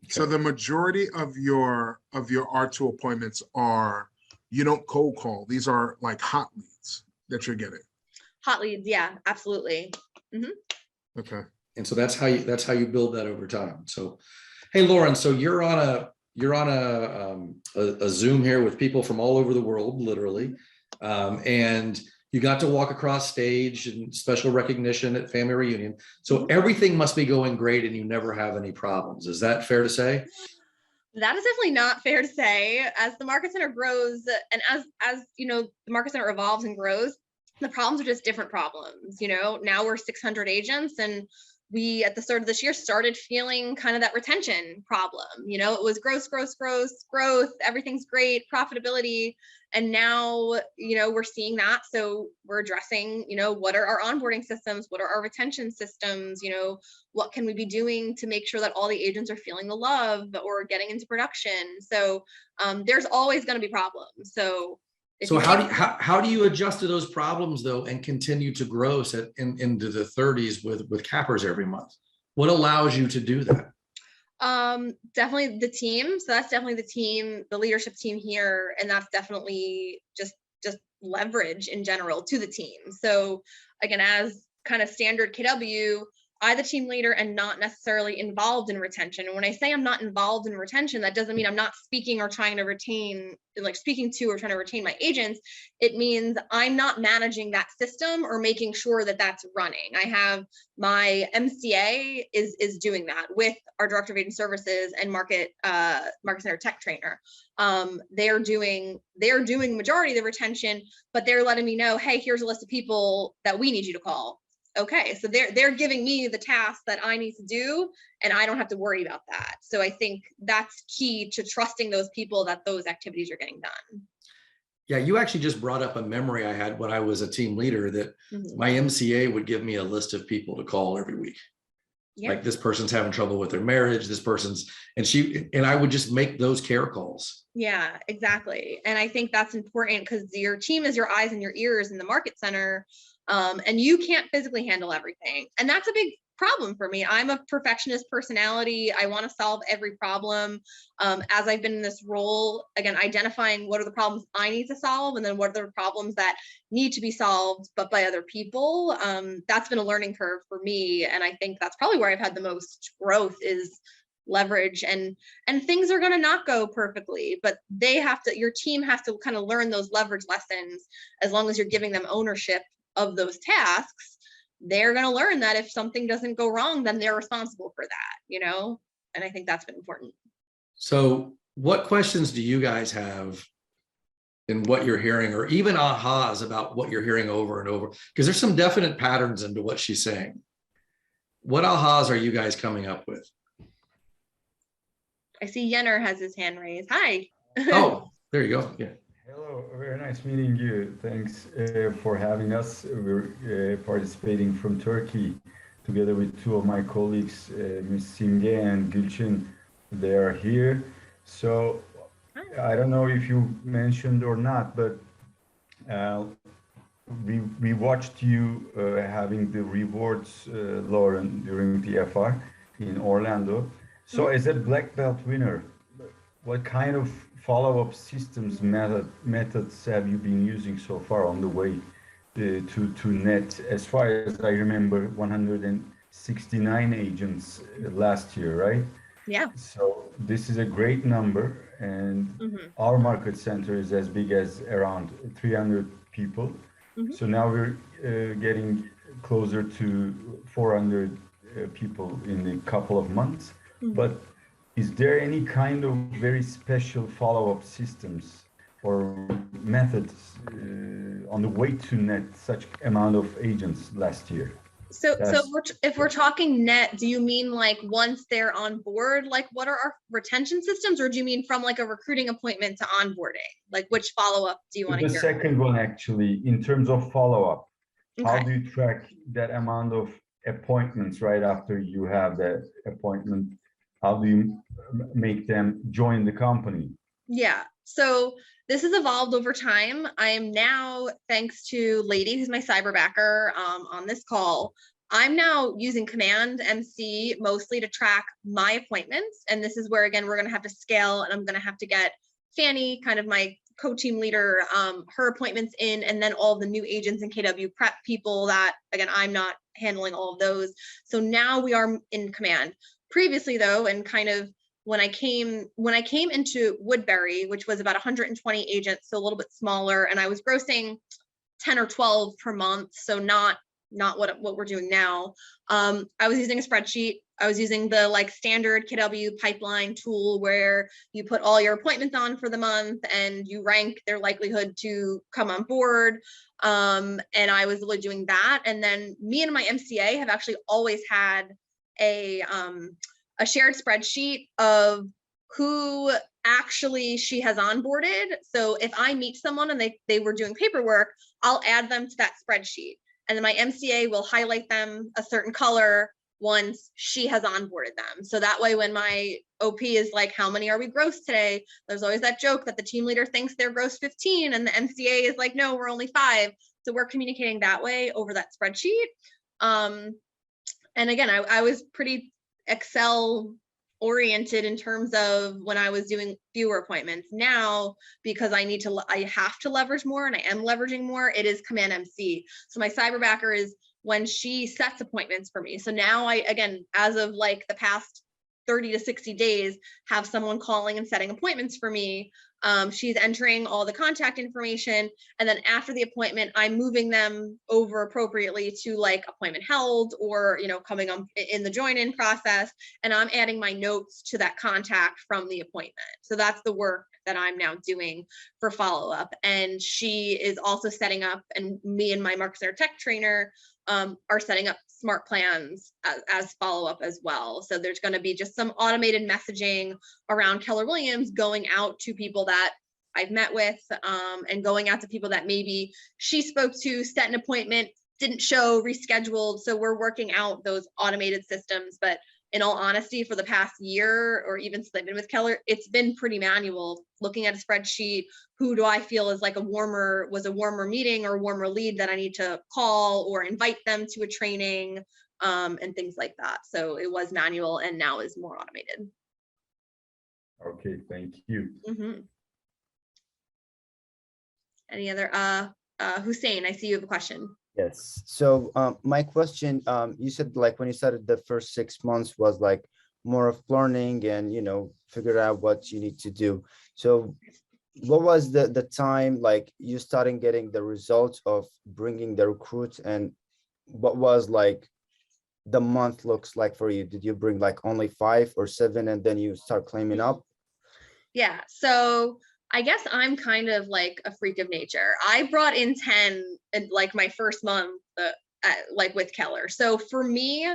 So the majority of your R2 appointments are, you don't cold call. These are like hot leads that you're getting. Hot leads, yeah, absolutely. Okay. And so that's how you build that over time. So, hey, Lauren, so you're on a Zoom here with people from all over the world, literally, and you got to walk across stage and special recognition at family reunion. So everything must be going great, and you never have any problems. Is that fair to say? That is definitely not fair to say. As the Market Center grows, and as you know, the Market Center evolves and grows, the problems are just different problems. You know, now we're 600 agents, and we at the start of this year started feeling kind of that retention problem. You know, it was growth, everything's great, profitability. And now, you know, we're seeing that. So we're addressing, you know, what are our onboarding systems? What are our retention systems? You know, what can we be doing to make sure that all the agents are feeling the love or getting into production? So there's always going to be problems. So how do you adjust to those problems though and continue to grow into the 30s with cappers every month? What allows you to do that? Definitely the team. So that's definitely the team, the leadership team here, and that's definitely just leverage in general to the team. So again, as kind of standard KW, I, the team leader, and not necessarily involved in retention. And when I say I'm not involved in retention, that doesn't mean I'm not speaking or trying to retain, like speaking to or trying to retain my agents. It means I'm not managing that system or making sure that that's running. I have my MCA is doing that with our director of agent services and market center tech trainer. They're doing majority of the retention, but they're letting me know, hey, here's a list of people that we need you to call. Okay, so they're giving me the task that I need to do, and I don't have to worry about that. So I think that's key to trusting those people that those activities are getting done. Yeah, you actually just brought up a memory I had when I was a team leader that my MCA would give me a list of people to call every week. Yeah. Like this person's having trouble with their marriage, this person's, and I would just make those care calls. Yeah, exactly. And I think that's important because your team is your eyes and your ears in the market center. And you can't physically handle everything. And that's a big problem for me. I'm a perfectionist personality. I want to solve every problem. As I've been in this role, again, identifying what are the problems I need to solve, and then what are the problems that need to be solved, but by other people. That's been a learning curve for me. And I think that's probably where I've had the most growth is leverage, and things are going to not go perfectly, but your team has to kind of learn those leverage lessons. As long as you're giving them ownership of those tasks, they're going to learn that if something doesn't go wrong, then they're responsible for that, you know? And I think that's been important. So what questions do you guys have in what you're hearing, or even ahas about what you're hearing over and over? Because there's some definite patterns into what she's saying. What ahas are you guys coming up with? I see Yenner has his hand raised. Hi. Oh, there you go. Yeah. Hello, very nice meeting you. Thanks for having us. We're participating from Turkey together with two of my colleagues, Ms. Simge and Gülçin. They are here. So I don't know if you mentioned or not, but we watched you having the rewards, Lauren, during the FR in Orlando. So as a black belt winner, what kind of follow-up systems methods have you been using so far on the way to net? As far as I remember, 169 agents last year, right? Yeah. So this is a great number, and our market center is as big as around 300 people. So now we're getting closer to 400 people in a couple of months. But is there any kind of very special follow-up systems or methods on the way to net such amount of agents last year? So if we're talking net, do you mean like once they're on board, like what are our retention systems, or do you mean from like a recruiting appointment to onboarding? Like which follow-up do you want to hear? The second one, actually, in terms of follow-up, how do you track that amount of appointments right after you have that appointment? How do you make them join the company? Yeah, so this has evolved over time. I am now, thanks to Lady, who's my cyberbacker on this call, I'm now using Command MC mostly to track my appointments. And this is where, again, we're going to have to scale, and I'm going to have to get Fanny, kind of my co-team leader, her appointments in, and then all the new agents and KW prep people that, again, I'm not handling all of those. So now we are in Command. Previously though, and kind of when I came into Woodbury, which was about 120 agents, so a little bit smaller, and I was grossing 10 or 12 per month. So not what we're doing now. I was using a spreadsheet. I was using the like standard KW pipeline tool where you put all your appointments on for the month and you rank their likelihood to come on board. And I was really doing that. And then me and my MCA have actually always had a shared spreadsheet of who actually she has onboarded. So if I meet someone and they were doing paperwork, I'll add them to that spreadsheet. And then my MCA will highlight them a certain color once she has onboarded them. So that way, when my OP is like, how many are we gross today? There's always that joke that the team leader thinks they're gross 15 and the MCA is like, no, we're only 5. So we're communicating that way over that spreadsheet. And again, I was pretty Excel oriented in terms of when I was doing fewer appointments. Now, because I have to leverage more, and I am leveraging more, it is Command MC. So my cyberbacker is when she sets appointments for me. So now I, again, as of like the past 30 to 60 days, have someone calling and setting appointments for me. She's entering all the contact information, and then after the appointment, I'm moving them over appropriately to like appointment held, or coming on in the join-in process, and I'm adding my notes to that contact from the appointment. So that's the work that I'm now doing for follow-up. And she is also setting up, and me and my Market Center Tech trainer are setting up smart plans as follow-up as well. So there's going to be just some automated messaging around Keller Williams going out to people that I've met with, and going out to people that maybe she spoke to, set an appointment, didn't show, rescheduled. So we're working out those automated systems. But in all honesty, for the past year, or even since I've been with Keller, it's been pretty manual, looking at a spreadsheet. Who do I feel is like a warmer meeting or a warmer lead that I need to call or invite them to a training, and things like that. So it was manual and now is more automated. Okay, thank you. Mm-hmm. Any other, Hussein, I see you have a question. Yes. So my question, you said like when you started the first 6 months was like more of learning and, figure out what you need to do. So what was the time like you starting getting the results of bringing the recruits, and what was like the month looks like for you? Did you bring like only 5 or 7 and then you start claiming up? Yeah. So I guess I'm kind of like a freak of nature. I brought in 10 in like my first month, like with Keller. So for me,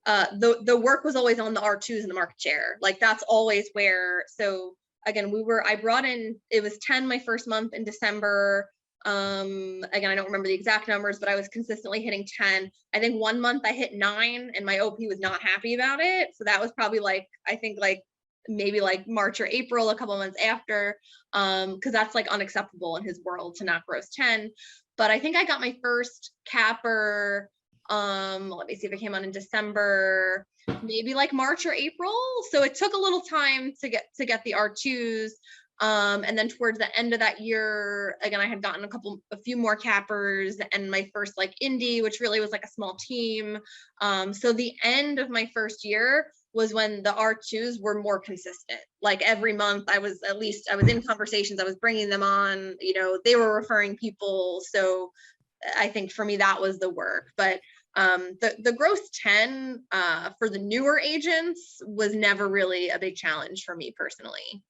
the work was always on the R2s and the market share. Like that's always where. So again, I brought in, it was 10 my first month in December. Again, I don't remember the exact numbers, but I was consistently hitting 10. I think one month I hit 9 and my OP was not happy about it. So that was probably like, I think like maybe like March or April, a couple months after, because that's like unacceptable in his world to not gross 10. But I think I got my first capper, let me see if it came on in December, maybe like March or April. So it took a little time to get the R2s. And then towards the end of that year, again, I had gotten a few more cappers and my first like indie, which really was like a small team. So the end of my first year was when the R2s were more consistent. Like every month I was in conversations, I was bringing them on, they were referring people. So I think for me, that was the work. But the gross 10 for the newer agents was never really a big challenge for me personally.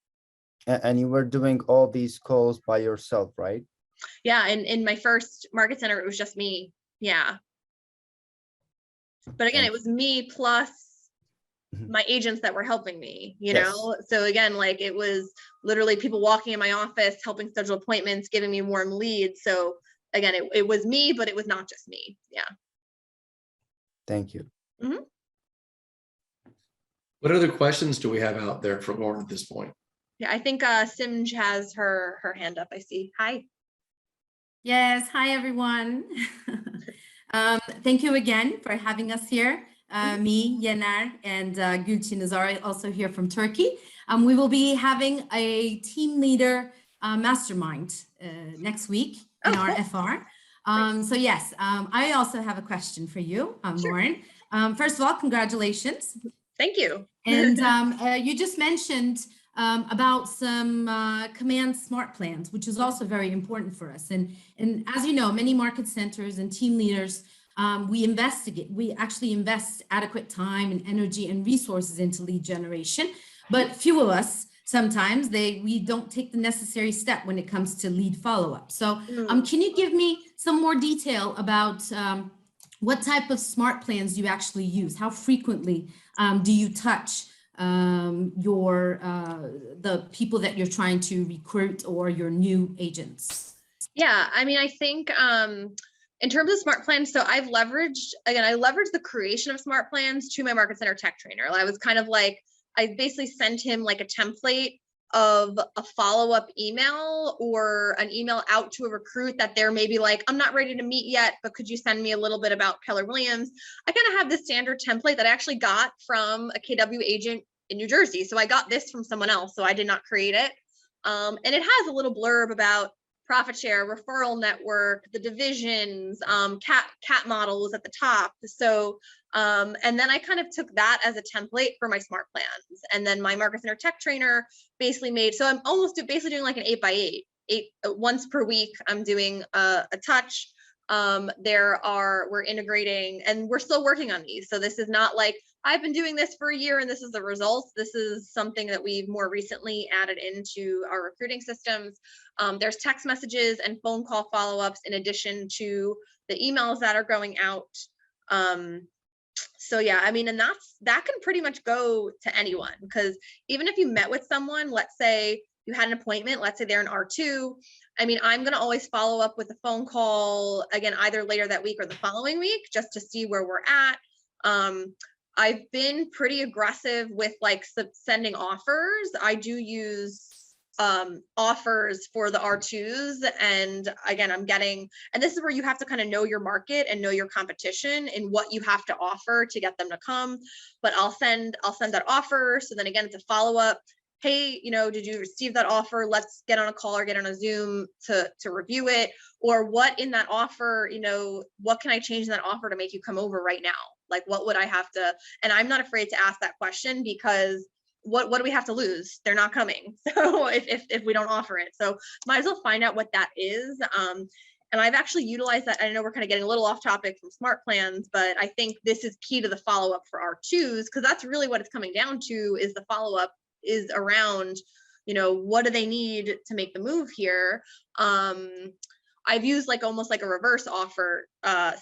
And you were doing all these calls by yourself, right? Yeah, in my first market center, it was just me. Yeah. But again, it was me plus my agents that were helping me, know? So again, like it was literally people walking in my office, helping schedule appointments, giving me warm leads. So again, it was me, but it was not just me. Yeah. Thank you. Mm-hmm. What other questions do we have out there for Lauren at this point? Yeah, I think Simj has her hand up. I see. Hi. Yes. Hi, everyone. Thank you again for having us here. Me, Yener, and Gülçin is also here from Turkey. We will be having a team leader mastermind next week in our FR. So yes, I also have a question for you, Lauren. First of all, congratulations. Thank you. And you just mentioned about some command smart plans, which is also very important for us. And as you know, many market centers and team leaders, we actually invest adequate time and energy and resources into lead generation, but few of us, sometimes we don't take the necessary step when it comes to lead follow-up. So can you give me some more detail about what type of smart plans you actually use? How frequently do you touch the people that you're trying to recruit or your new agents? Yeah, I mean, I think in terms of smart plans, so I leveraged the creation of smart plans to my market center tech trainer. I was kind of like, I basically sent him like a template of a follow-up email or an email out to a recruit that they're maybe like, I'm not ready to meet yet, but could you send me a little bit about Keller Williams? I kind of have this standard template that I actually got from a KW agent in New Jersey. So I got this from someone else, so I did not create it. And it has a little blurb about profit share, referral network, the divisions, cat model was at the top. So, and then I kind of took that as a template for my smart plans. And then my market center tech trainer basically made, so I'm basically doing like an 8x8, once per week. I'm doing a touch. We're integrating, and we're still working on these. So this is not like I've been doing this for a year and this is the results. This is something that we've more recently added into our recruiting systems. There's text messages and phone call follow-ups in addition to the emails that are going out. So yeah, I mean, and that can pretty much go to anyone, because even if you met with someone, let's say you had an appointment, let's say they're an R2, I mean, I'm going to always follow up with a phone call again, either later that week or the following week, just to see where we're at. I've been pretty aggressive with like sending offers. I do use offers for the R2s. And again, and this is where you have to kind of know your market and know your competition and what you have to offer to get them to come. But I'll send that offer. So then again, it's a follow-up. Hey, did you receive that offer? Let's get on a call or get on a Zoom to review it. Or what in that offer, what can I change in that offer to make you come over right now? Like, what would I have to, and I'm not afraid to ask that question, because what do we have to lose? They're not coming. So if we don't offer it, so might as well find out what that is. And I've actually utilized that. I know we're kind of getting a little off topic from smart plans, but I think this is key to the follow-up for R2s, because that's really what it's coming down to, is the follow-up is around, what do they need to make the move here? I've used like almost like a reverse offer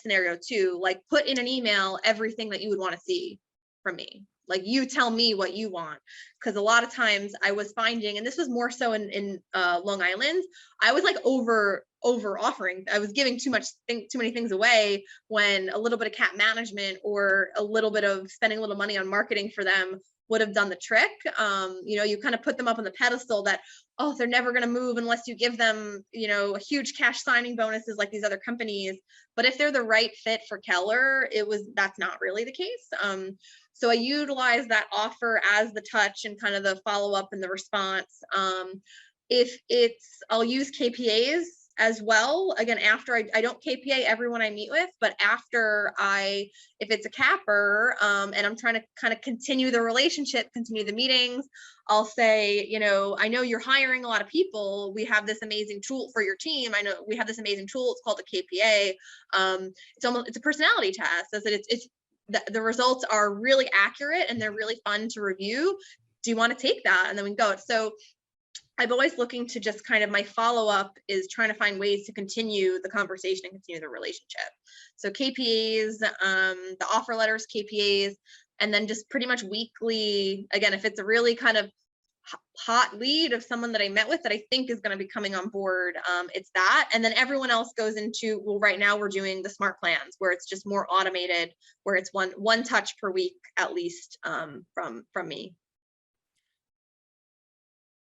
scenario too, like put in an email everything that you would want to see from me. Like, you tell me what you want, because a lot of times I was finding, and this was more so in Long Island, I was like over offering. I was giving too many things away, when a little bit of cat management or a little bit of spending a little money on marketing for them would have done the trick. You kind of put them up on the pedestal that, oh, they're never going to move unless you give them, a huge cash signing bonuses like these other companies. But if they're the right fit for Keller, that's not really the case. So I utilize that offer as the touch and kind of the follow-up and the response. I'll use KPAs as well. Again, after I don't KPA everyone I meet with, but after if it's a capper, and I'm trying to kind of continue the relationship, continue the meetings, I'll say, I know you're hiring a lot of people. We have this amazing tool for your team. I know we have this amazing tool. It's called a KPA. It's a personality test. So the results are really accurate and they're really fun to review. Do you want to take that? And then we can go. So I'm always looking to just kind of, my follow-up is trying to find ways to continue the conversation and continue the relationship. So KPAs, the offer letters, KPAs, and then just pretty much weekly, again, if it's a really kind of hot lead of someone that I met with that I think is going to be coming on board, it's that. And then everyone else goes into, well, right now we're doing the smart plans where it's just more automated, where it's one touch per week, at least, from me.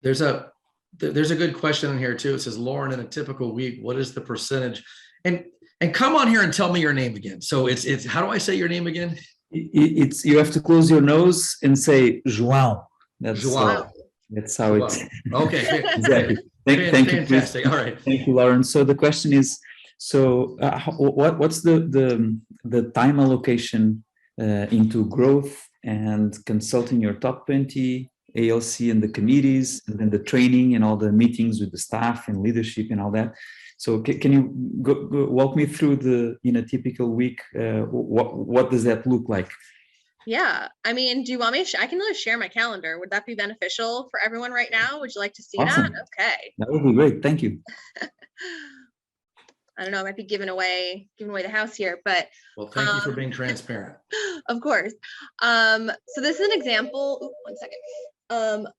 There's a good question in here too. It says, Lauren, in a typical week, what is the percentage? And And come on here and tell me your name again. So it's how do I say your name again? It's you have to close your nose and say João. That's João. That's how João. it's Okay. exactly. Thank you. Fantastic. All right. Thank you, Lauren. So the question is, so what's the time allocation into growth and consulting your top 20 ALC and the committees, and then the training and all the meetings with the staff and leadership and all that? So can you go walk me through in a typical week? What does that look like? Yeah, I mean, do you want me to I can really share my calendar. Would that be beneficial for everyone right now? Would you like to see Awesome. that? Okay. That would be great. Thank you. I don't know, I might be giving away the house here, but Well, thank you for being transparent. of course. So this is an example, one second,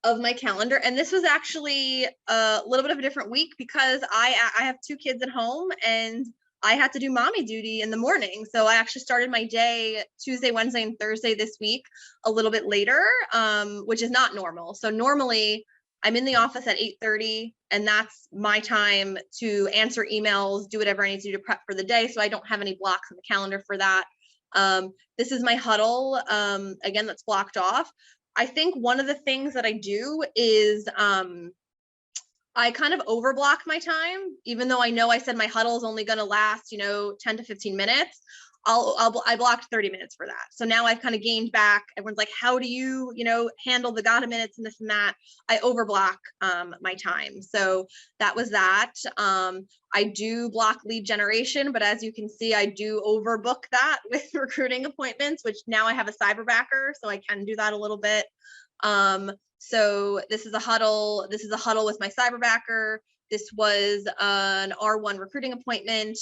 of my calendar. And this was actually a little bit of a different week because I have 2 kids at home and I had to do mommy duty in the morning. So I actually started my day Tuesday, Wednesday, and Thursday this week a little bit later, which is not normal. So normally I'm in the office at 8:30 and that's my time to answer emails, do whatever I need to do to prep for the day. So I don't have any blocks in the calendar for that. This is my huddle, again, that's blocked off. I think one of the things that I do is I kind of overblock my time, even though I know I said my huddle is only going to last, 10 to 15 minutes. I blocked 30 minutes for that. So now I've kind of gained back. Everyone's like, how do you, handle the gotta minutes and this and that? I overblock my time. So that was that. I do block lead generation, but as you can see, I do overbook that with recruiting appointments, which now I have a cyberbacker, so I can do that a little bit. So this is a huddle. This is a huddle with my cyberbacker. This was an R1 recruiting appointment.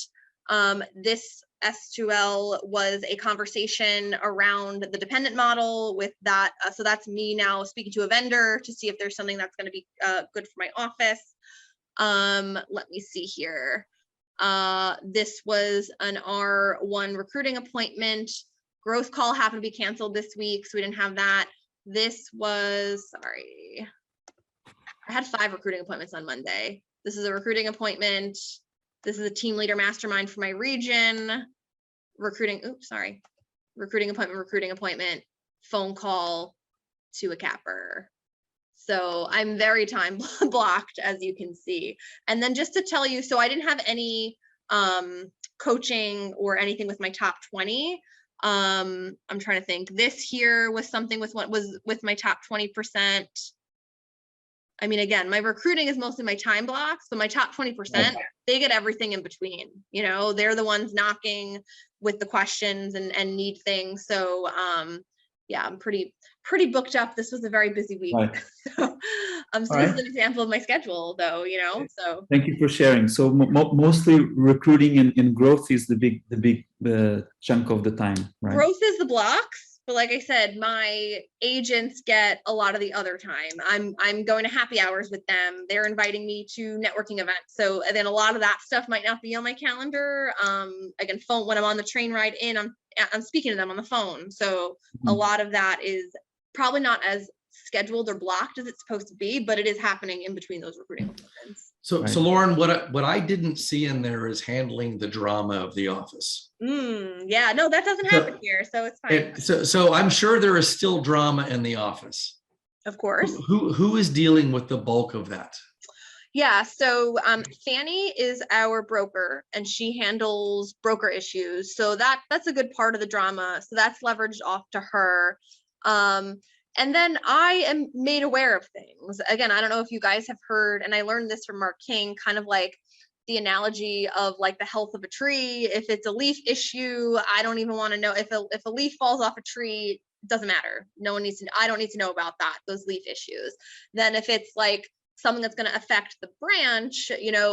This S2L was a conversation around the dependent model with that. So that's me now speaking to a vendor to see if there's something that's going to be good for my office. Let me see here. This was an R1 recruiting appointment. Growth call happened to be canceled this week, so we didn't have that. This was, sorry, I had 5 recruiting appointments on Monday. This is a recruiting appointment. This is a team leader mastermind for my region. Recruiting appointment, phone call to a capper. So I'm very time blocked, as you can see. And then just to tell you, so I didn't have any coaching or anything with my top 20. I'm trying to think. This here was something with what was with my top 20%. I mean, again, my recruiting is mostly my time blocks, but my top 20%, they get everything in between. They're the ones knocking with the questions and need things. So yeah, I'm pretty booked up. This was a very busy week. Right. So this is an example of my schedule, though. So thank you for sharing. So mostly recruiting and growth is the big chunk of the time, right? Growth is the blocks. But like I said, my agents get a lot of the other time. I'm going to happy hours with them. They're inviting me to networking events. So then a lot of that stuff might not be on my calendar. Again, phone, when I'm on the train ride in, I'm speaking to them on the phone. So a lot of that is probably not as scheduled or blocked as it's supposed to be, but it is happening in between those recruiting appointments. So Lauren, what I didn't see in there is handling the drama of the office. Yeah, no, that doesn't happen here, so it's fine. So I'm sure there is still drama in the office. Of course. Who is dealing with the bulk of that? Yeah, so Fanny is our broker and she handles broker issues. So that's a good part of the drama. So that's leveraged off to her. And then I am made aware of things. Again, I don't know if you guys have heard, and I learned this from Mark King, kind of like the analogy of like the health of a tree. If it's a leaf issue, I don't even want to know. If a leaf falls off a tree, it doesn't matter. No one needs to, I don't need to know about that, those leaf issues. Then if it's like something that's going to affect the branch,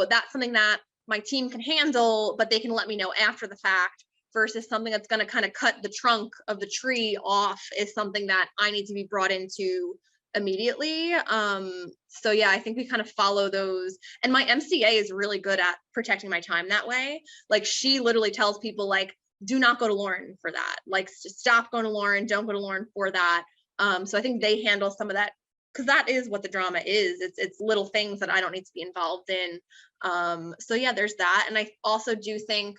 that's something that my team can handle, but they can let me know after the fact. Versus something that's going to kind of cut the trunk of the tree off is something that I need to be brought into immediately. So yeah, I think we kind of follow those. And my MCA is really good at protecting my time that way. Like she literally tells people like, do not go to Lauren for that. Like just stop going to Lauren, don't go to Lauren for that. So I think they handle some of that because that is what the drama is. It's little things that I don't need to be involved in. So yeah, there's that. And I also do think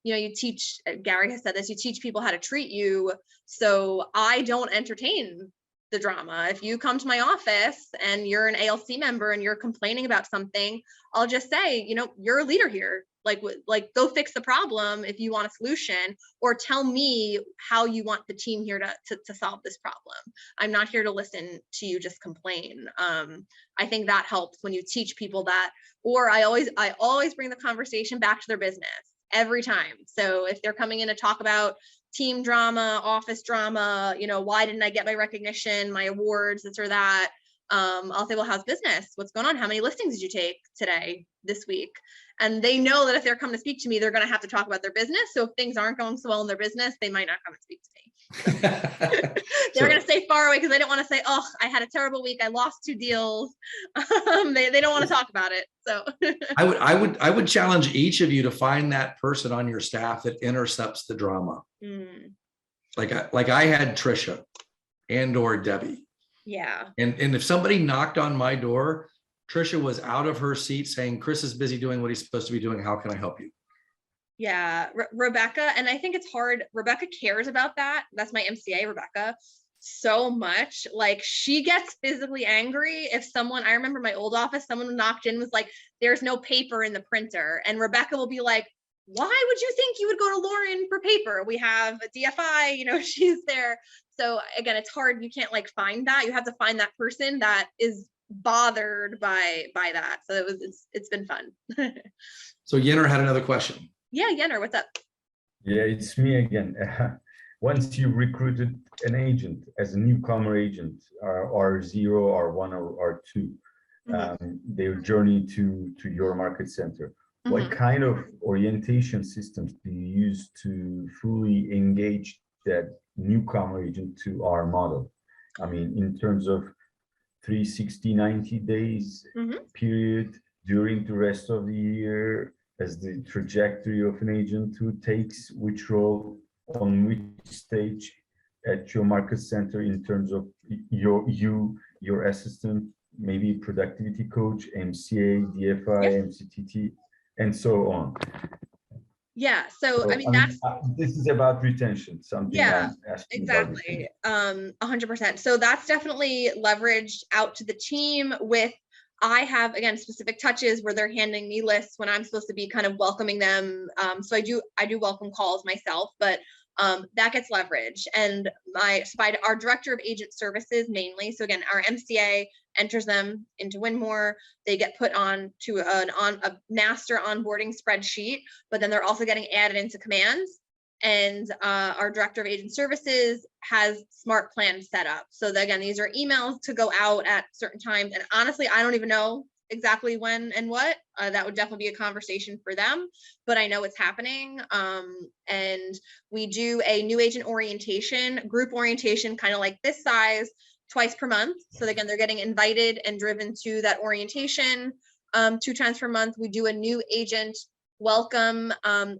you teach, Gary has said this, you teach people how to treat you. So I don't entertain the drama. If you come to my office and you're an ALC member and you're complaining about something, I'll just say, you're a leader here. Like go fix the problem if you want a solution, or tell me how you want the team here to solve this problem. I'm not here to listen to you just complain. I think that helps when you teach people that, or I always bring the conversation back to their business every time. So if they're coming in to talk about team drama, office drama, why didn't I get my recognition, my awards, this or that? I'll say, well, how's business? What's going on? How many listings did you take today, this week? And they know that if they're coming to speak to me, they're going to have to talk about their business. So if things aren't going so well in their business, they might not come and speak to me. They're going to stay far away because they don't want to say, oh, I had a terrible week. I lost 2 deals. They don't want to talk about it. So I would challenge each of you to find that person on your staff that intercepts the drama. Like I had Trisha and or Debbie. Yeah. And if somebody knocked on my door, Trisha was out of her seat saying, Chris is busy doing what he's supposed to be doing. How can I help you? Yeah, Rebecca. And I think it's hard. Rebecca cares about that. That's my MCA, Rebecca, so much. Like, she gets physically angry if someone, I remember my old office, someone knocked in, was like, there's no paper in the printer. And Rebecca will be like, why would you think you would go to Lauren for paper? We have a DFI, she's there. So again, it's hard. You can't find that. You have to find that person that is bothered by that. So it's been fun. So Yenner had another question. Yeah, Yenner, what's up? Yeah, it's me again. Once you recruited an agent as a newcomer agent, R0, R1, or R2, their journey to your market center, what kind of orientation systems do you use to fully engage that newcomer agent to our model? I mean, in terms of 360, 90 days period, during the rest of the year, as the trajectory of an agent who takes which role on which stage at your market center in terms of your assistant, maybe productivity coach, MCA, DFI, MCTT, and so on. Yeah. So I mean, that's this is about retention. Something. Yeah, I'm asking exactly. 100%. So that's definitely leveraged out to the team with, I have, again, specific touches where they're handing me lists when I'm supposed to be kind of welcoming them. So I do welcome calls myself, but that gets leveraged. And our director of agent services mainly. So again, our MCA enters them into Winmore. They get put on to a master onboarding spreadsheet, but then they're also getting added into commands. And our director of agent services has smart plans set up. So that, again, these are emails to go out at certain times. And honestly, I don't even know exactly when and what. That would definitely be a conversation for them, but I know it's happening. And we do a new agent orientation, group orientation, kind of like this size, twice per month. So again, they're getting invited and driven to that orientation 2 times per month. We do a new agent welcome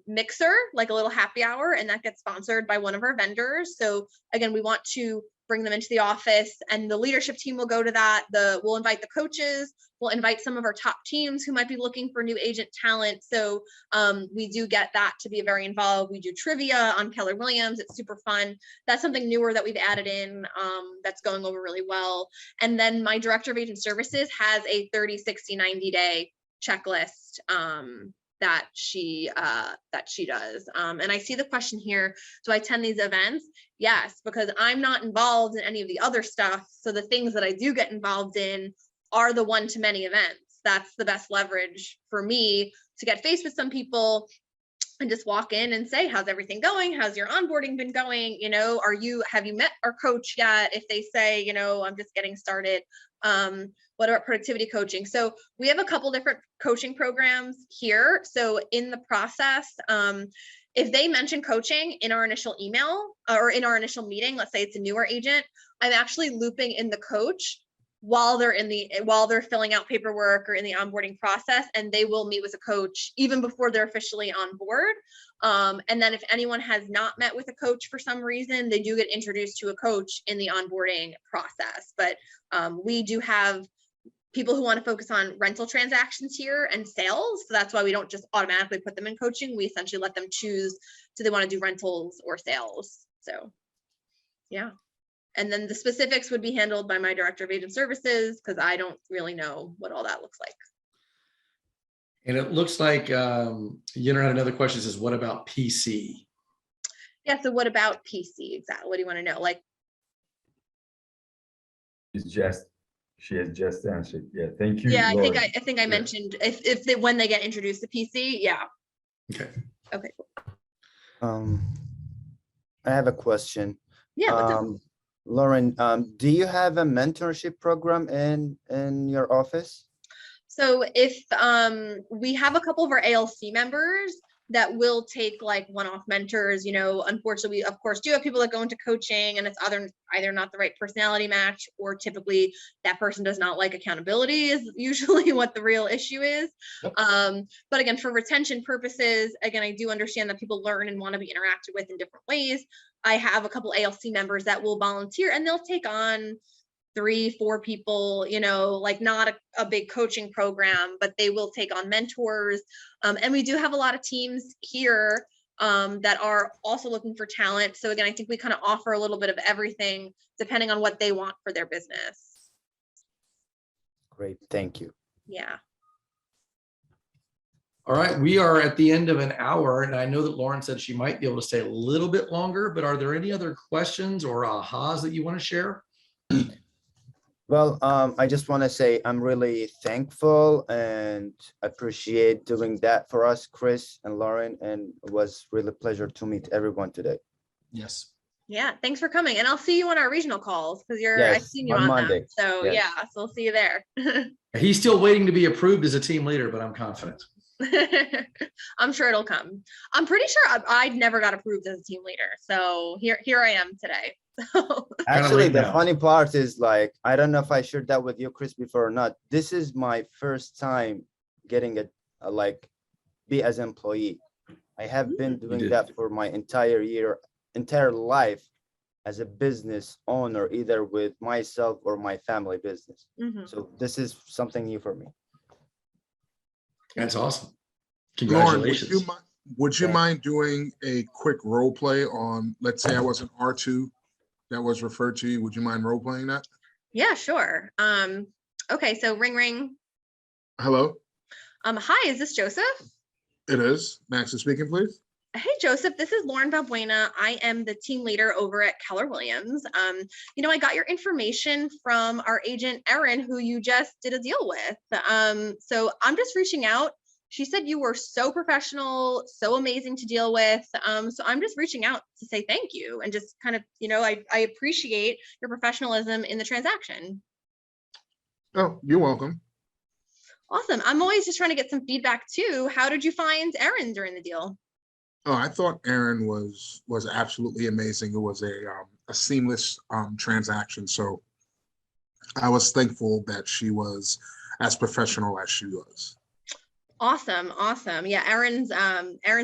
mixer, like a little happy hour, and that gets sponsored by one of our vendors. So again, we want to bring them into the office, and the leadership team will go to that. We'll invite the coaches, we'll invite some of our top teams who might be looking for new agent talent. So we do get that to be very involved. We do trivia on Keller Williams. It's super fun. That's something newer that we've added in that's going over really well. And then my director of agent services has a 30, 60, 90 day checklist that she does. And I see the question here, do I attend these events? Yes, because I'm not involved in any of the other stuff. So the things that I do get involved in are the one-to-many events. That's the best leverage for me to get faced with some people and just walk in and say, how's everything going? How's your onboarding been going? Have you met our coach yet? If they say, I'm just getting started. What about productivity coaching? So we have a couple different coaching programs here. So in the process, if they mention coaching in our initial email or in our initial meeting, let's say it's a newer agent, I'm actually looping in the coach while they're filling out paperwork or in the onboarding process, and they will meet with a coach even before they're officially on board. And then if anyone has not met with a coach for some reason, they do get introduced to a coach in the onboarding process. But we do have people who want to focus on rental transactions here and sales. So that's why we don't just automatically put them in coaching. We essentially let them choose, do they want to do rentals or sales? So yeah. And then the specifics would be handled by my director of agent services, because I don't really know what all that looks like. And it looks like you had another question, says, what about PC? Yeah, so what about PC exactly? What do you want to know? Like, She has just answered. Yeah, thank you. yeah, Lauren. I think I mentioned if they, when they get introduced to PC, yeah. Okay. Okay. I have a question. Yeah. What's up? Lauren, do you have a mentorship program in your office? So if we have a couple of our ALC members that will take like one-off mentors, you know, unfortunately, we of course do have people that go into coaching and it's either not the right personality match, or typically that person does not like accountability is usually what the real issue is. Yep. But again, for retention purposes, again, I do understand that people learn and want to be interacted with in different ways. I have a couple ALC members that will volunteer and they'll take on 3-4 people, you know, like not a big coaching program, but they will take on mentors. And we do have a lot of teams here that are also looking for talent. So again, I think we kind of offer a little bit of everything depending on what they want for their business. Great, thank you. Yeah. All right, we are at the end of an hour, and I know that Lauren said she might be able to stay a little bit longer, but are there any other questions or ahas that you want to share? Well, I just want to say I'm really thankful and appreciate doing that for us, Chris and Lauren, and it was really a pleasure to meet everyone today. Yes. Yeah, thanks for coming. And I'll see you on our regional calls because I've seen you on on Monday. them. So Yes. yeah, so we'll see you there. He's still waiting to be approved as a team leader, but I'm confident. I'm sure it'll come. I'm pretty sure I never got approved as a team leader. So here I am today. Actually, the now. funny part is, like, I don't know if I shared that with you, Chris, before or not. This is my first time getting a like be as an employee. I have been doing that for my entire life as a business owner, either with myself or my family business. So this is something new for me. That's awesome. Lauren, Congratulations. would you mind doing a quick role play on, let's say I was an R2 that was referred to you. Would you mind role playing that? Yeah, sure. Okay, so ring ring. Hello? Hi, is this Joseph? It is. Max is speaking, please. Hey, Joseph, this is Lauren Balbuena. I am the team leader over at Keller Williams. You know, I got your information from our agent, Erin, who you just did a deal with. So I'm just reaching out. She said you were so professional, so amazing to deal with. So I'm just reaching out to say thank you and just kind of, you know, I appreciate your professionalism in the transaction. Oh, you're welcome. Awesome. I'm always just trying to get some feedback too. How did you find Erin during the deal? Oh, I thought Erin was absolutely amazing. It was a seamless transaction. So I was thankful that she was as professional as she was. Awesome. Yeah, Erin's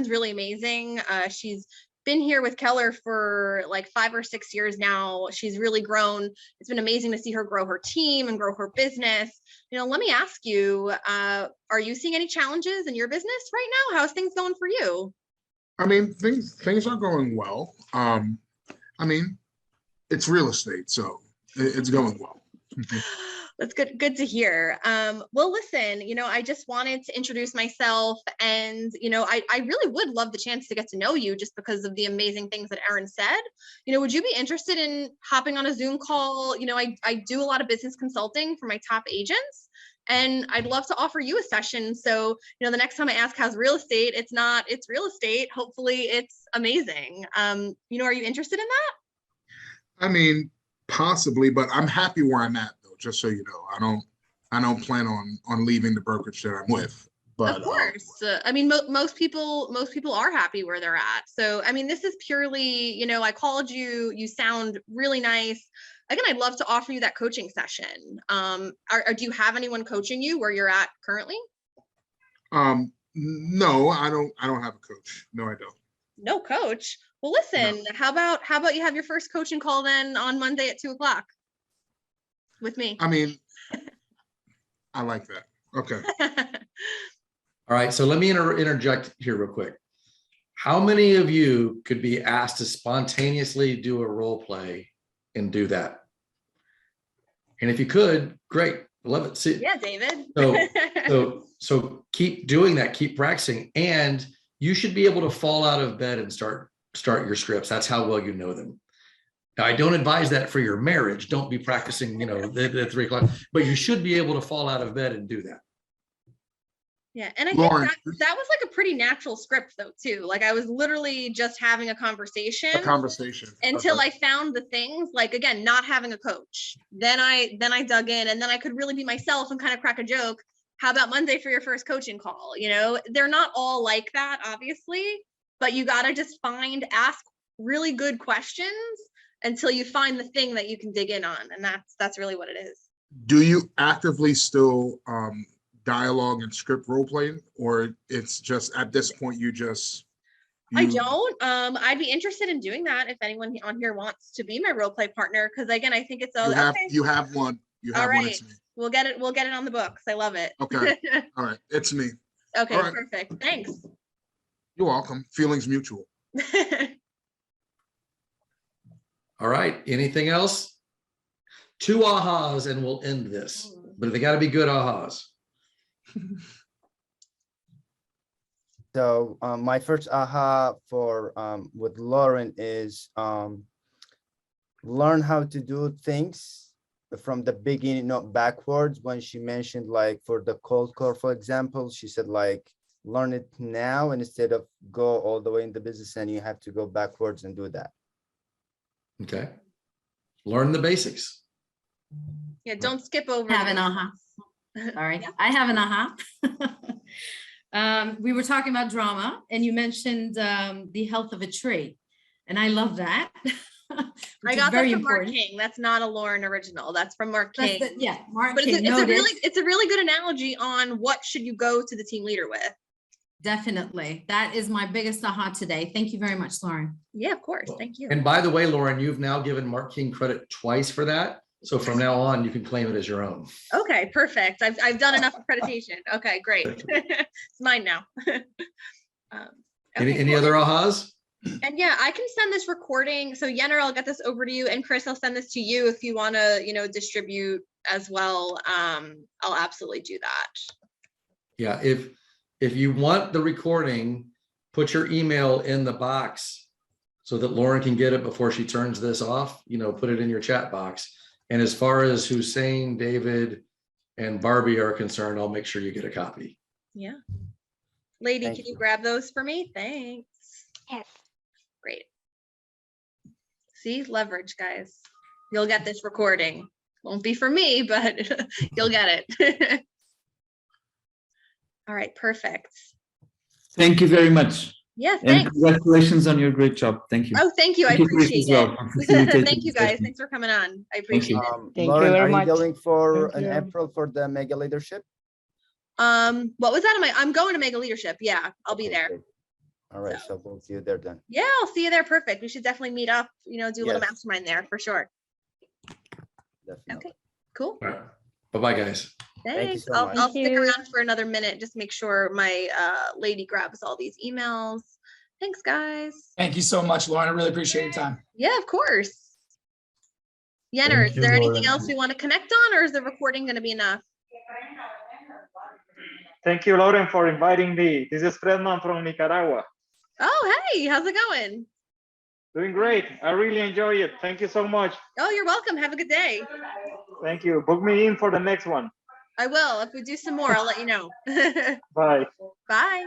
really amazing. She's been here with Keller for like 5 or 6 years now. She's really grown. It's been amazing to see her grow her team and grow her business. You know, let me ask you, are you seeing any challenges in your business right now? How's things going for you? I mean, things are going well. I mean, it's real estate, so it's going well. That's good to hear. Well, listen, you know, I just wanted to introduce myself, and, you know, I really would love the chance to get to know you just because of the amazing things that Erin said. You know, would you be interested in hopping on a Zoom call? You know, I do a lot of business consulting for my top agents, and I'd love to offer you a session. So, you know, the next time I ask how's real estate, it's real estate. Hopefully it's amazing. You know, are you interested in that? I mean, possibly, but I'm happy where I'm at, though, just so you know. I don't plan on leaving the brokerage that I'm with. But of course, I mean, most people are happy where they're at. So, I mean, this is purely, you know, I called you, you sound really nice. Again, I'd love to offer you that coaching session. Do you have anyone coaching you where you're at currently? No, I don't have a coach. No, I don't. No coach. Well, listen, no. How about you have your first coaching call then on Monday at 2:00 with me? I mean, I like that. Okay. All right, so let me interject here real quick. How many of you could be asked to spontaneously do a role play and do that? And if you could, great. Love it. See, Yeah, David. So keep doing that, keep practicing, and you should be able to fall out of bed and start your scripts. That's how well you know them. Now, I don't advise that for your marriage. Don't be practicing, the 3 o'clock, but you should be able to fall out of bed and do that. Yeah, and I Lauren, think that was like a pretty natural script though too. Like I was literally just having a conversation until I found the things, like again, not having a coach. Then I dug in, and then I could really be myself and kind of crack a joke. How about Monday for your first coaching call? They're not all like that, obviously, but you got to just ask really good questions until you find the thing that you can dig in on, and that's really what it is. Do you actively still dialogue and script role playing, or it's just at this point I don't. I'd be interested in doing that if anyone on here wants to be my role play partner, because again, I think it's you have one. All right. It's me. We'll get it on the books. I love it. Okay. All right, it's me. Okay, right. Perfect. Thanks. You're welcome. Feelings mutual. All right, anything else? 2 ahas and we'll end this, but they got to be good ahas. So my first aha for with Lauren is learn how to do things from the beginning, not backwards. When she mentioned, like for the cold call, for example, she said like learn it now instead of go all the way in the business and you have to go backwards and do that. Okay. Learn the basics. Yeah, don't skip over. I have an aha. Sorry, I have an aha. We were talking about drama, and you mentioned the health of a tree, and I love that. I got that from Mark King. That's not a Lauren original. That's from Mark King. Mark but King. It's a really good analogy on what should you go to the team leader with. Definitely. That is my biggest aha today. Thank you very much, Lauren. Yeah, of course. Thank you. And by the way, Lauren, you've now given Mark King credit twice for that. So from now on, you can claim it as your own. Okay, perfect. I've done enough accreditation. Okay, great. It's mine now. Any other ahas? And yeah, I can send this recording. So Yenner, I'll get this over to you, and Chris, I'll send this to you if you want to, distribute as well. I'll absolutely do that. Yeah, if you want the recording, put your email in the box so that Lauren can get it before she turns this off. Put it in your chat box. And as far as Hussein, David, and Barbie are concerned, I'll make sure you get a copy. Yeah. Lady, can you grab those for me? Thanks. Yes. Great. See, leverage, guys. You'll get this recording. Won't be for me, but you'll get it. All right, perfect. Thank you very much. Yeah, and thanks. congratulations on your great job. Thank you. Oh, thank you. I appreciate it. Thank you, guys. Thanks for coming on. I appreciate it. Thank Lauren, you very much. Are you going for an April for the mega leadership? What was that? I'm going to mega leadership. Yeah, I'll be there. All right, so we'll see you there then. Yeah, I'll see you there. Perfect. We should definitely meet up, do a little mastermind there for sure. Definitely. Okay, cool. All right. Bye-bye, guys. Thanks. So I'll stick around for another minute, just make sure my lady grabs all these emails. Thanks, guys. Thank you so much, Lauren. I really appreciate your time. Yeah, of course. Yenner, is there anything else we want to connect on, or is the recording going to be enough? Thank you, Lauren, for inviting me. This is Fredman from Nicaragua. Oh, hey, how's it going? Doing great. I really enjoy it. Thank you so much. Oh, you're welcome. Have a good day. Thank you. Book me in for the next one. I will. If we do some more, I'll let you know. Bye. Bye.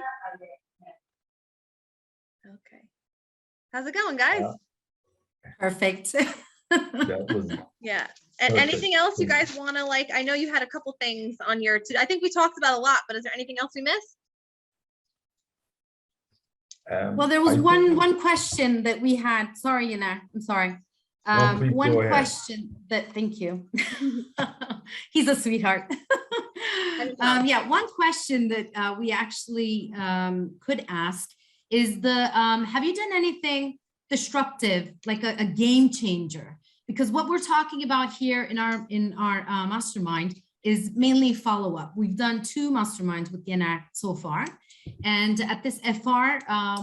Okay. How's it going, guys? Perfect. Yeah. And anything else you guys want to I know you had a couple things on your, I think we talked about a lot, but is there anything else we missed? Well, there was one question that we had. Sorry, Yenner. I'm sorry. One question that, thank you. He's a sweetheart. Yeah, one question that we actually could ask is have you done anything disruptive, like a game changer? Because what we're talking about here in our mastermind is mainly follow-up. We've done 2 masterminds with Yener so far. And at this FR,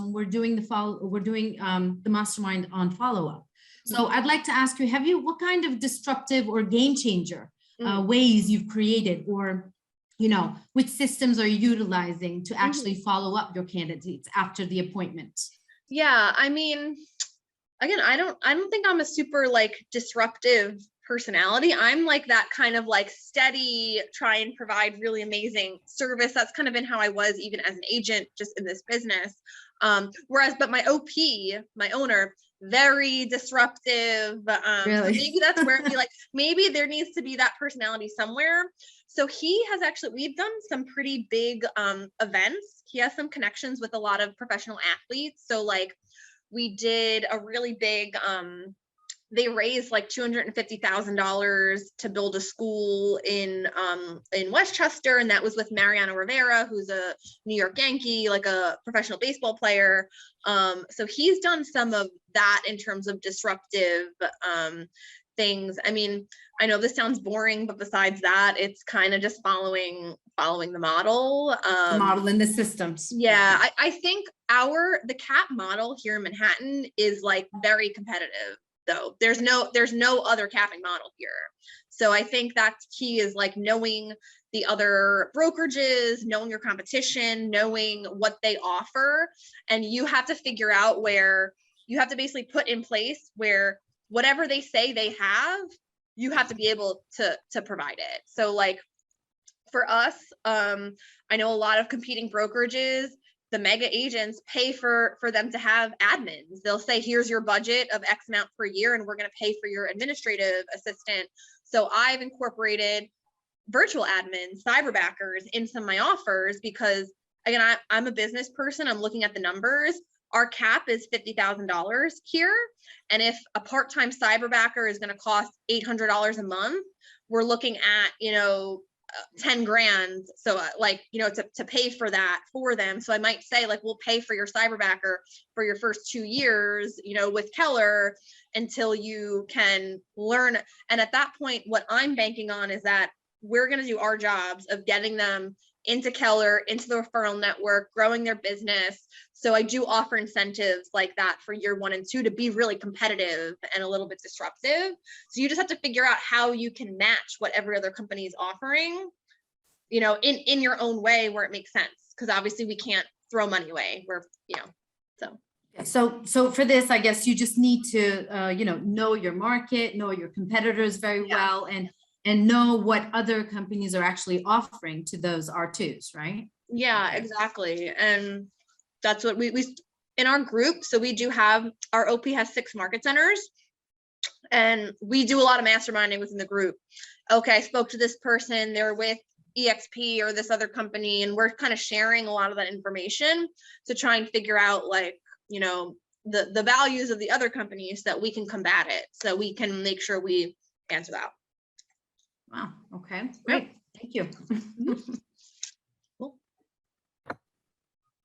we're doing the mastermind on follow-up. So I'd like to ask you, what kind of disruptive or game changer ways you've created, or, which systems are you utilizing to actually follow up your candidates after the appointment? Yeah, I mean, again, I don't think I'm a super like disruptive personality. I'm like that kind of like steady, try and provide really amazing service. That's kind of been how I was even as an agent just in this business. But my OP, my owner, very disruptive. Really? So maybe that's where maybe there needs to be that personality somewhere. So he has we've done some pretty big events. He has some connections with a lot of professional athletes. So like we did a really big, they raised like $250,000 to build a school in Westchester, and that was with Mariano Rivera, who's a New York Yankee, like a professional baseball player. So he's done some of that in terms of disruptive things. I mean, I know this sounds boring, but besides that, it's kind of just following the model. The model and the systems. Yeah, I think the CAP model here in Manhattan is like very competitive. Though there's no other capping model here. So I think that's key, is like knowing the other brokerages, knowing your competition, knowing what they offer. And you have to figure out where you have to basically put in place where whatever they say they have, you have to be able to provide it. So like for us, I know a lot of competing brokerages, the mega agents pay for them to have admins. They'll say, here's your budget of X amount per year, and we're going to pay for your administrative assistant. So I've incorporated virtual admins, cyberbackers in some of my offers, because again, I'm a business person. I'm looking at the numbers. Our cap is $50,000 here. And if a part-time cyberbacker is going to cost $800 a month, we're looking at, 10 grand. So to pay for that for them. So I might say like, we'll pay for your cyberbacker for your first 2 years, with Keller until you can learn. And at that point, what I'm banking on is that we're going to do our jobs of getting them into Keller, into the referral network, growing their business. So I do offer incentives like that for year 1 and 2 to be really competitive and a little bit disruptive. So you just have to figure out how you can match what every other company is offering, in your own way where it makes sense. Because obviously we can't throw money away. So for this, I guess you just need to, know your market, know your competitors very well, and know what other companies are actually offering to those R2s, right? Yeah, exactly. And that's what we in our group. So we do have, our OP has 6 market centers, and we do a lot of masterminding within the group. Okay, I spoke to this person, they're with EXP or this other company, and we're kind of sharing a lot of that information to try and figure out the values of the other companies so that we can combat it, so we can make sure we answer that. Wow. Okay. Great. Thank you. Cool.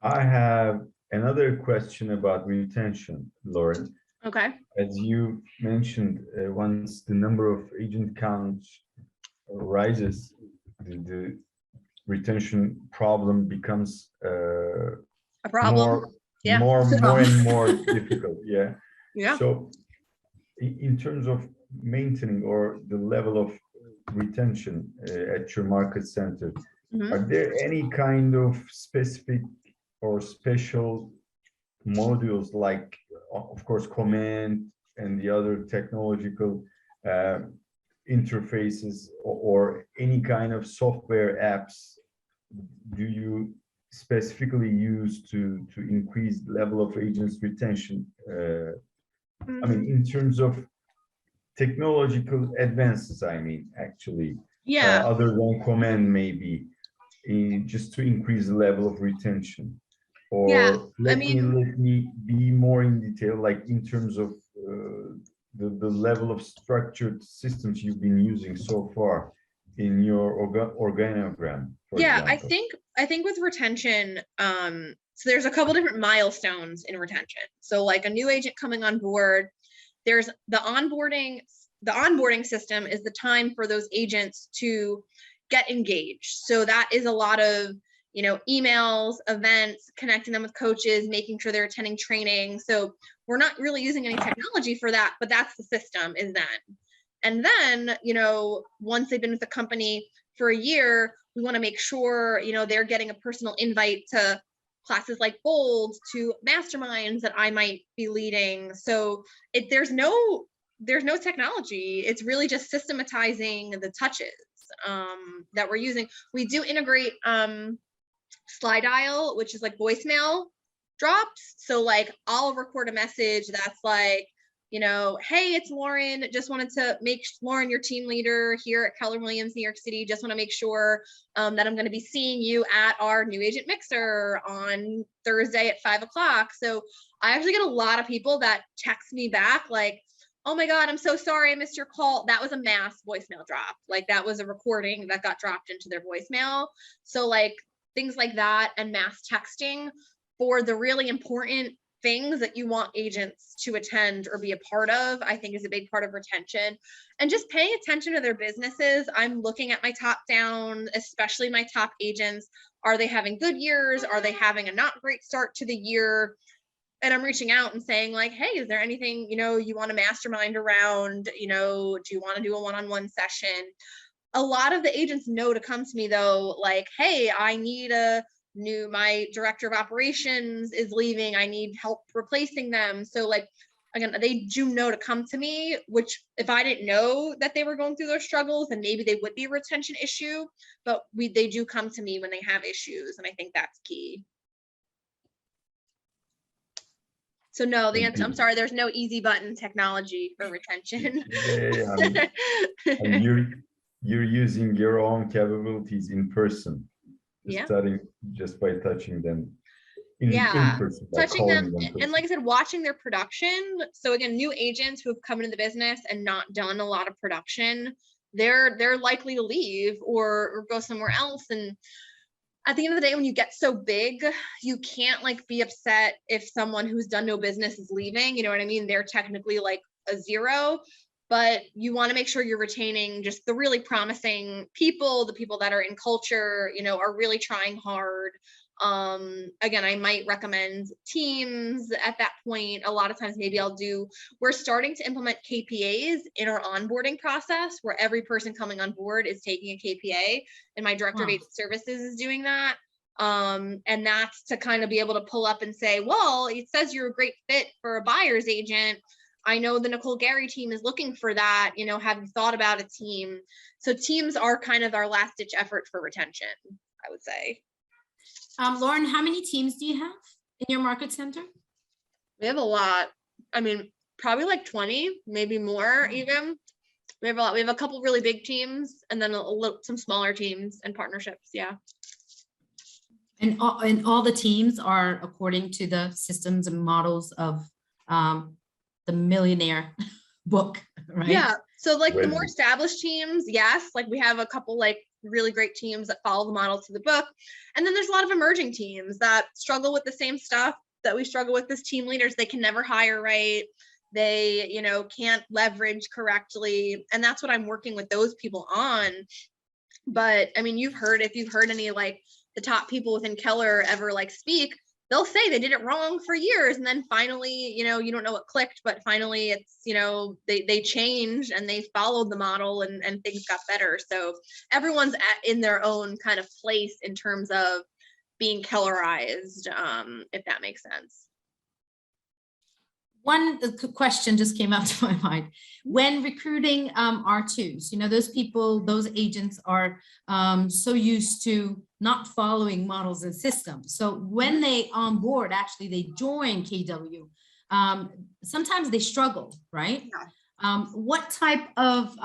I have another question about retention, Lauren. Okay. As you mentioned, once the number of agent counts rises, the retention problem becomes a problem. more and more difficult. Yeah. Yeah. So in terms of maintaining or the level of retention at your market center, are there any kind of specific or special modules, like of course command and the other technological interfaces, or any kind of software apps do you specifically use to increase the level of agents retention? I mean, in terms of technological advances, actually, other than command, maybe, just to increase the level of retention. Or let me be more in detail, like in terms of the level of structured systems you've been using so far in your organogram. Yeah, example. I think with retention, so there's a couple different milestones in retention. So like a new agent coming on board, there's the onboarding system is the time for those agents to get engaged. So that is a lot of, you know, emails, events, connecting them with coaches, making sure they're attending training. So we're not really using any technology for that, but that's the system is then. And then, you know, once they've been with the company for a year, we want to make sure, you know, they're getting a personal invite to classes like Bold, to masterminds that I might be leading. So there's no technology. It's really just systematizing the touches that we're using. We do integrate slide dial, which is like voicemail drops. So like I'll record a message that's like, you know, hey, it's Lauren. Just wanted to make Lauren, your team leader here at Keller Williams, New York City. Just want to make sure that I'm going to be seeing you at our new agent mixer on Thursday at 5 o'clock. So I actually get a lot of people that text me back like, oh my God, I'm so sorry I missed your call. That was a mass voicemail drop. Like that was a recording that got dropped into their voicemail. So like things like that and mass texting for the really important things that you want agents to attend or be a part of, I think is a big part of retention. And just paying attention to their businesses. I'm looking at my top down, especially my top agents. Are they having good years? Are they having a not great start to the year? And I'm reaching out and saying like, hey, is there anything, you know, you want to mastermind around? You know, do you want to do a one-on-one session? A lot of the agents know to come to me though, like, hey, I need my director of operations is leaving. I need help replacing them. So like, again, they do know to come to me, which if I didn't know that they were going through those struggles, then maybe they would be a retention issue, but they do come to me when they have issues. And I think that's key. So no, the answer, I'm sorry, there's no easy button technology for retention. And you're using your own capabilities in person. Studying just by touching them in person, touching them and like I said, watching their production. So again, new agents who have come into the business and not done a lot of production, they're likely to leave or go somewhere else. And at the end of the day, when you get so big, you can't like be upset if someone who's done no business is leaving. You know what I mean? They're technically like a zero. But you want to make sure you're retaining just the really promising people, the people that are in culture, you know, are really trying hard. Again, I might recommend teams at that point. A lot of times, maybe we're starting to implement KPAs in our onboarding process where every person coming on board is taking a KPA, and my director of agent services is doing that. And that's to kind of be able to pull up and say, well, it says you're a great fit for a buyer's agent. I know the Nicole Gary team is looking for that. You know, have you thought about a team? So teams are kind of our last ditch effort for retention, I would say. Lauren, how many teams do you have in your market center? We have a lot. I mean, probably like 20, maybe more even. We have a lot. We have a couple really big teams and then some smaller teams and partnerships. Yeah. And all the teams are according to the systems and models of the Millionaire book, right? Yeah. So like the more established teams, yes, like we have a couple like really great teams that follow the model to the book. And then there's a lot of emerging teams that struggle with the same stuff that we struggle with as team leaders. They can never hire right. They, you know, can't leverage correctly. And that's what I'm working with those people on. But I mean, if you've heard any like the top people within Keller ever like speak, they'll say they did it wrong for years. And then finally, you know, you don't know what clicked, but finally it's, you know, they changed and they followed the model and things got better. So everyone's in their own kind of place in terms of being Kellerized, if that makes sense. One question just came up to my mind. When recruiting R2s, you know, those people, those agents are so used to not following models and systems. So when they onboard, actually they join KW, sometimes they struggle, right? Yeah. What type of,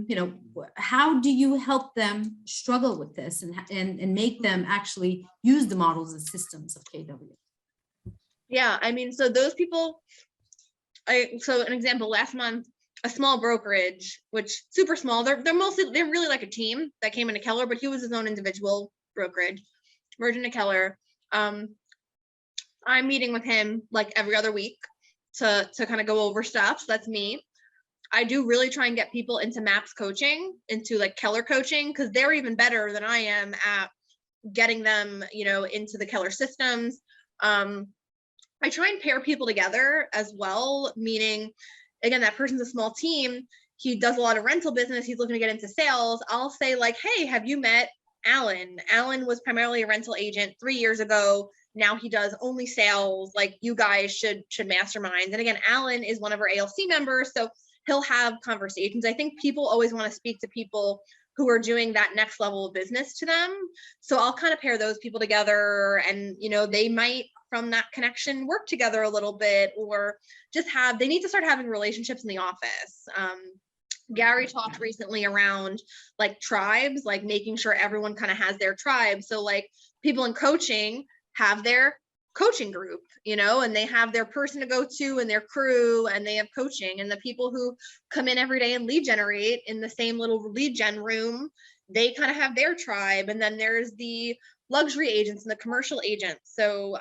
you know, how do you help them struggle with this and make them actually use the models and systems of KW? Yeah, I mean, so those people, so an example, last month, a small brokerage, which super small, they're really like a team that came into Keller, but he was his own individual brokerage, merged into Keller. I'm meeting with him like every other week to kind of go over stuff. So that's me. I do really try and get people into MAPS coaching, into like Keller coaching, because they're even better than I am at getting them, you know, into the Keller systems. I try and pair people together as well, meaning, again, that person's a small team. He does a lot of rental business. He's looking to get into sales. I'll say like, hey, have you met Alan? Alan was primarily a rental agent 3 years ago. Now he does only sales. Like, you guys should mastermind. And again, Alan is one of our ALC members, so he'll have conversations. I think people always want to speak to people who are doing that next level of business to them. So I'll kind of pair those people together, and, you know, they might from that connection work together a little bit, or just they need to start having relationships in the office. Gary talked recently around like tribes, like making sure everyone kind of has their tribe. So like people in coaching have their coaching group, you know, and they have their person to go to and their crew, and they have coaching. And the people who come in every day and lead generate in the same little lead gen room, they kind of have their tribe. And then there's the luxury agents and the commercial agents. So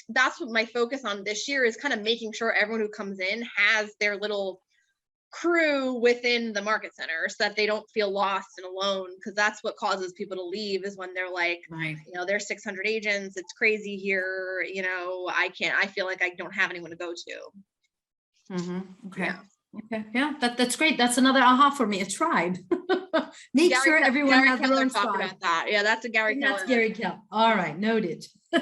that's what my focus on this year is, kind of making sure everyone who comes in has their little crew within the market center, so that they don't feel lost and alone, because that's what causes people to leave, is when they're like, Right. you know, there's 600 agents, it's crazy here, you know, I feel like I don't have anyone to go to. Okay. Yeah. Okay. Yeah, that's great. That's another aha for me, a tribe. Make sure everyone Gary has their Keller own talked tribe. about that. Yeah, that's a Gary And Keller. that's Gary Keller. All right, noted. Do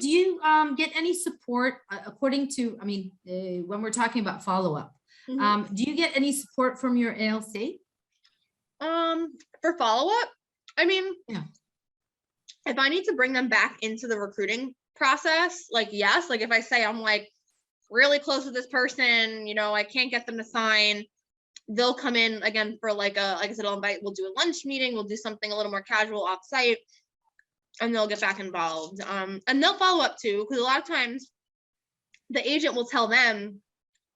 you get any support according to, I mean, when we're talking about follow-up, do you get any support from your ALC? For follow-up, I mean, Yeah. if I need to bring them back into the recruiting process, like, yes, like if I say I'm like really close with this person, you know, I can't get them to sign, they'll come in again for like I said, we'll do a lunch meeting, we'll do something a little more casual off-site, and they'll get back involved. And they'll follow up too, because a lot of times the agent will tell them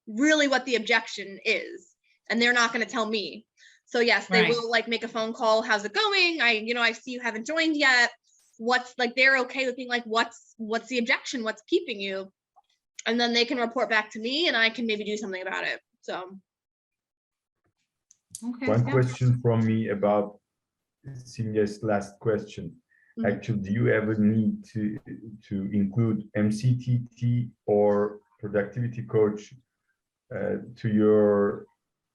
really what the objection is, and they're not going to tell me. So yes, they will like make a phone call. How's it going? I see you haven't joined yet. What's like, they're okay with being like, what's the objection? What's keeping you? And then they can report back to me, and I can maybe do something about it. So. Okay. One question from me about Cindy's last question. Actually, do you ever need to include MCTT or productivity coach to your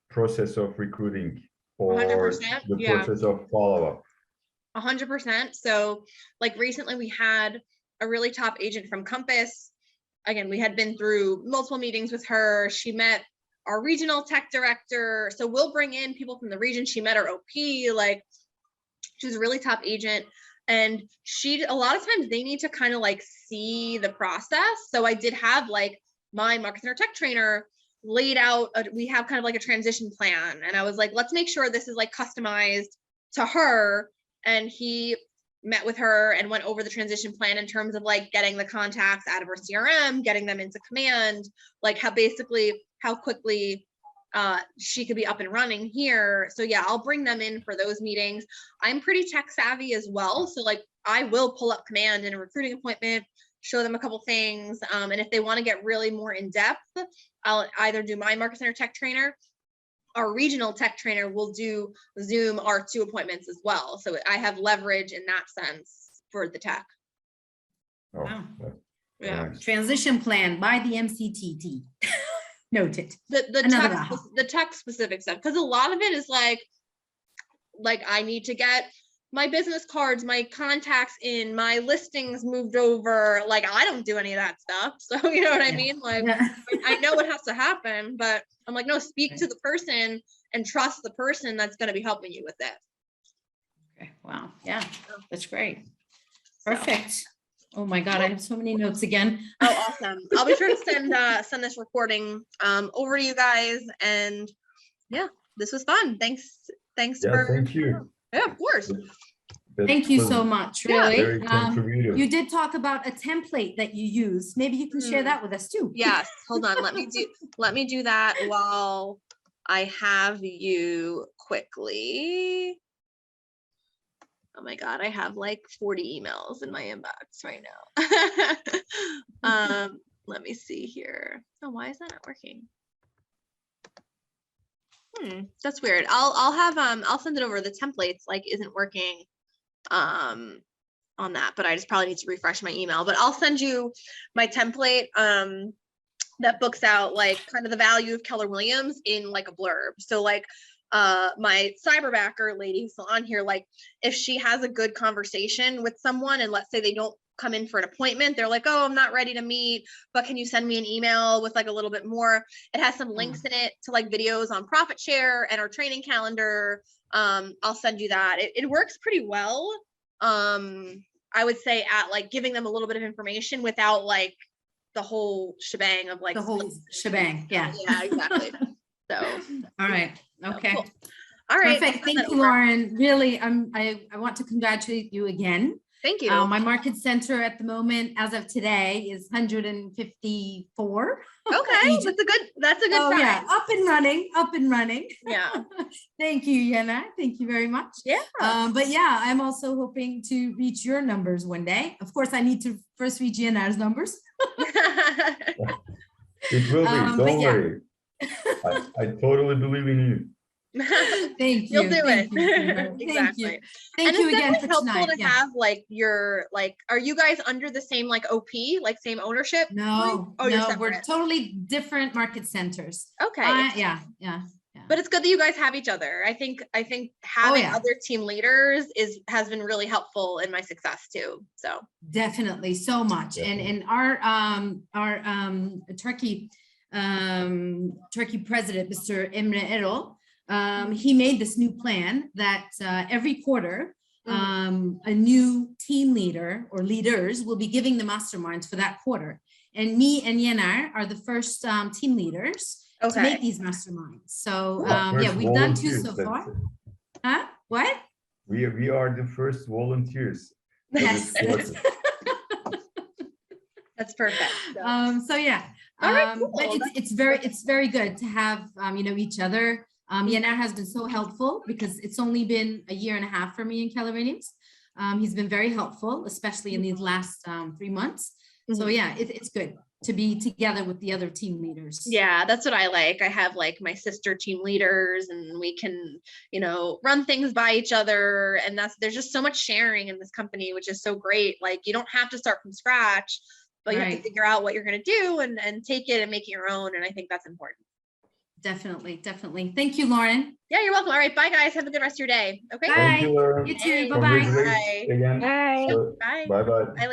process of recruiting, or 100%, the yeah. process of follow-up? 100%. So like recently we had a really top agent from Compass. Again, we had been through multiple meetings with her. She met our regional tech director. So we'll bring in people from the region. She met our OP, like she's a really top agent. And a lot of times they need to kind of like see the process. So I did have like my market center tech trainer laid out, we have kind of like a transition plan. And I was like, let's make sure this is like customized to her. And he met with her and went over the transition plan in terms of like getting the contacts out of her CRM, getting them into command, like how quickly she could be up and running here. So yeah, I'll bring them in for those meetings. I'm pretty tech savvy as well. So like I will pull up command in a recruiting appointment, show them a couple things. And if they want to get really more in depth, I'll either do my market center tech trainer. Our regional tech trainer will do Zoom R2 appointments as well. So I have leverage in that sense for the tech. Oh, Wow. Yeah. Nice. Transition plan by the MCTT. Noted. The tech specific stuff, because a lot of it is like I need to get my business cards, my contacts in, my listings moved over. Like I don't do any of that stuff. So you know what I mean? Like I know what has to happen, but I'm like, no, speak to the person and trust the person that's going to be helping you with it. Okay. Wow. Yeah, that's great. Perfect. Oh my God, I have so many notes again. Oh, awesome. I'll be sure to send this recording over to you guys. And yeah, this was fun. Thanks Yeah, for. thank you. Yeah, of course. Thank you so much, really. Very contributive. You did talk about a template that you use. Maybe you can share that with us too. Yes, hold on. Let me do that while I have you quickly. Oh my God, I have like 40 emails in my inbox right now. Let me see here. Oh, why is that not working? That's weird. I'll send it over. The templates like isn't working on that, but I just probably need to refresh my email. But I'll send you my template that books out like kind of the value of Keller Williams in like a blurb. So like my cyberbacker lady who's on here, like if she has a good conversation with someone and let's say they don't come in for an appointment, they're like, oh, I'm not ready to meet, but can you send me an email with like a little bit more? It has some links in it to like videos on Profit Share and our training calendar. I'll send you that. It works pretty well. I would say at like giving them a little bit of information without like the whole shebang of like The whole shebang. Yeah. Yeah, exactly. So All right. Okay. cool. All right. Perfect. Thank you, Lauren. Really, I want to congratulate you again. Thank you. My market center at the moment, as of today, is 154. Okay, that's a good Oh sign. yeah, up and running. Yeah. Thank you, Yana. Thank you very much. Yeah. But yeah, I'm also hoping to reach your numbers one day. Of course, I need to first reach Yana's numbers. It will be, But don't yeah. worry. I totally believe in you. Thank you. You'll do Thank it. you, sweetheart. Exactly. Thank And you it's again definitely for helpful tonight. to have like your like, are you guys under the same like OP, like same ownership? No, Oh, you're no, we're separate. totally different market centers. Okay. Yeah. But it's good that you guys have each other. I think having yeah. other team leaders has been really helpful in my success too. So Definitely so much. And our Turkey president, Mr. Emre Erol, he made this new plan that every quarter a new team leader or leaders will be giving the masterminds for that quarter. And me and Yener are the first team leaders to make these masterminds. So yeah, we've done 2 so far. Huh? What? We are the first volunteers. Yes. that's perfect. So yeah. All right, cool. But it's very good to have each other. Yener has been so helpful because it's only been a year and a half for me in Keller Williams. He's been very helpful, especially in these last 3 months. So yeah, it's good to be together with the other team leaders. Yeah, that's what I like. I have like my sister team leaders and we can, run things by each other. And there's just so much sharing in this company, which is so great. Like you don't have to start from scratch, but you have to figure out what you're going to do and take it and make it your own. And I think that's important. Definitely. Thank you, Lauren. Yeah, you're welcome. All right. Bye guys. Have a good rest of your day. Okay. Bye. Thank you, Lauren. You too. Bye-bye. Congratulations again. Bye. So, Bye. bye-bye. Bye.